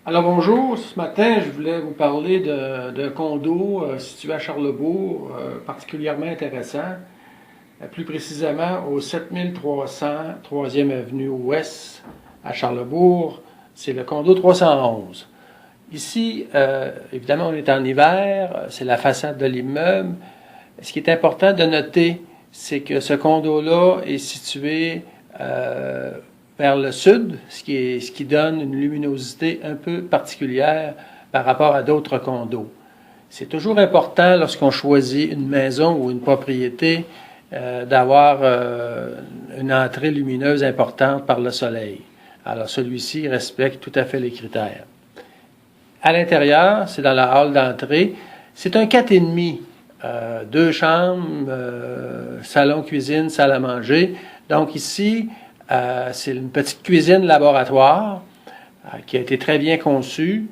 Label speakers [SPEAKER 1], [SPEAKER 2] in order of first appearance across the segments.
[SPEAKER 1] Alors bonjour, ce matin je voulais vous parler d'un condo situé à Charlebourg, particulièrement intéressant, plus précisément au 7300 3e Avenue Ouest à Charlebourg, c'est le condo 311. Ici, évidemment on est en hiver, c'est la façade de l'immeuble. Ce qui est important de noter, c'est que ce condo-là est situé vers le sud, ce qui donne une luminosité un peu particulière par rapport à d'autres condos. C'est toujours important lorsqu'on choisit une maison ou une propriété d'avoir une entrée lumineuse importante par le soleil. Alors celui-ci respecte tout à fait les critères. À l'intérieur, c'est dans la halle d'entrée, c'est un 4,5, 2 chambres, salon, cuisine, salle à manger. Donc ici, c'est une petite cuisine laboratoire qui a été très bien conçue.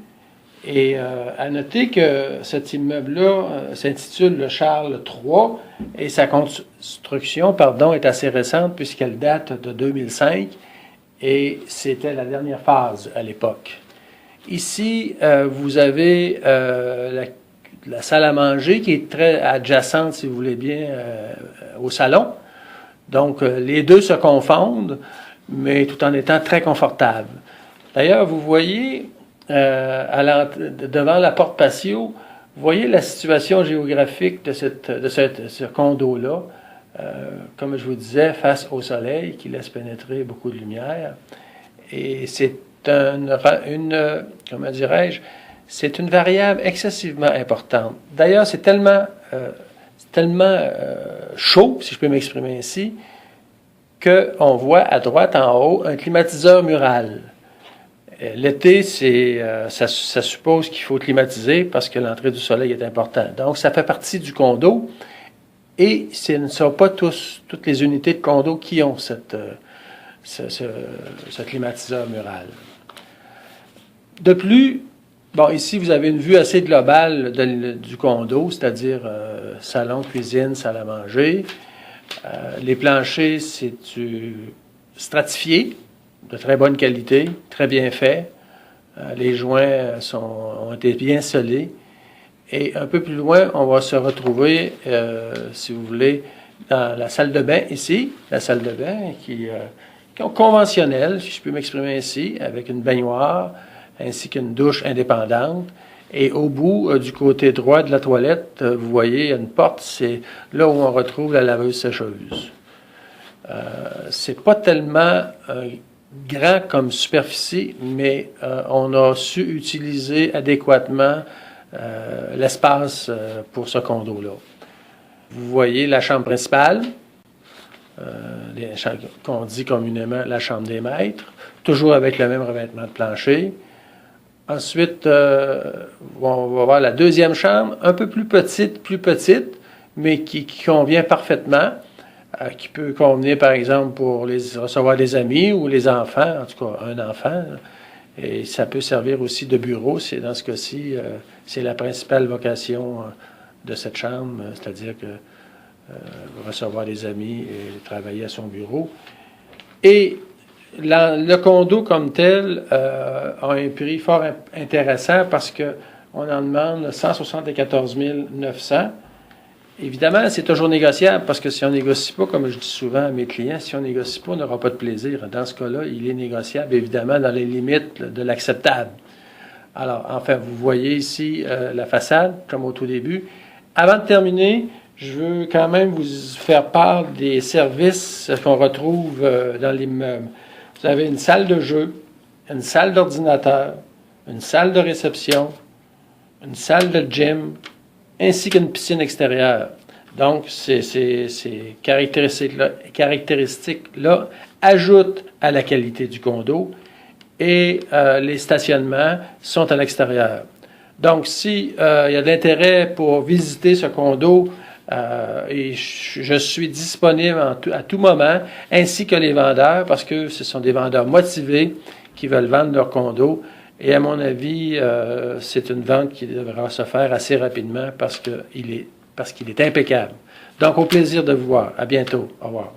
[SPEAKER 1] Et à noter que cet immeuble-là s'intitule le Charles III et sa construction, est assez récente puisqu'elle date de 2005 et c'était la dernière phase à l'époque. Ici, vous avez la salle à manger qui est très adjacente, si vous voulez bien, au salon. Donc, les deux se confondent, mais tout en étant très confortables. D'ailleurs, vous voyez, devant la porte patio, vous voyez la situation géographique de ce condo-là, comme je vous disais, face au soleil, qui laisse pénétrer beaucoup de lumière. Et c'est comment dirais-je, c'est une variable excessivement importante. D'ailleurs, c'est tellement chaud, si je peux m'exprimer ainsi, qu'on voit à droite en haut un climatiseur mural. L'été, ça suppose qu'il faut climatiser parce que l'entrée du soleil est importante. Donc, ça fait partie du condo et ce ne sont pas toutes les unités de condo qui ont ce climatiseur mural. De plus, ici, vous avez une vue assez globale du condo, c'est-à-dire salon, cuisine, salle à manger. Les planchers, c'est stratifié, de très bonne qualité, très bien fait. Les joints ont été bien scellés. Et un peu plus loin, on va se retrouver, si vous voulez, dans la salle de bain ici, la salle de bain qui est conventionnelle, si je peux m'exprimer ainsi, avec une baignoire, ainsi qu'une douche indépendante. Et au bout, du côté droit de la toilette, vous voyez, il y a une porte, c'est là où on retrouve la laveuse-sécheuse. C'est pas tellement grand comme superficie, mais on a su utiliser adéquatement l'espace pour ce condo-là. Vous voyez la chambre principale, qu'on dit communément la chambre des maîtres, toujours avec le même revêtement de plancher. Ensuite, on va voir la deuxième chambre, un peu plus petite, mais qui convient parfaitement, qui peut convenir, par exemple, pour recevoir des amis ou les enfants, en tout cas un enfant. Et ça peut servir aussi de bureau. Dans ce cas-ci, c'est la principale vocation de cette chambre, c'est-à-dire que recevoir des amis et travailler à son bureau. Et le condo comme tel a un prix fort intéressant parce qu'on en demande 174 900. Évidemment, c'est toujours négociable parce que si on ne négocie pas, comme je dis souvent à mes clients, si on ne négocie pas, on n'aura pas de plaisir. Dans ce cas-là, il est négociable, évidemment, dans les limites de l'acceptable. Alors, enfin, vous voyez ici la façade, comme au tout début. Avant de terminer, je veux quand même vous faire part des services qu'on retrouve dans l'immeuble. Vous avez une salle de jeu, une salle d'ordinateur, une salle de réception, une salle de gym, ainsi qu'une piscine extérieure. Donc, ces caractéristiques-là ajoutent à la qualité du condo et les stationnements sont à l'extérieur. Donc, s'il y a de l'intérêt pour visiter ce condo, et je suis disponible à tout moment, ainsi que les vendeurs, parce que ce sont des vendeurs motivés qui veulent vendre leur condo. Et à mon avis, c'est une vente qui devra se faire assez rapidement parce qu'il est impeccable. Donc, au plaisir de vous voir. À bientôt. Au revoir.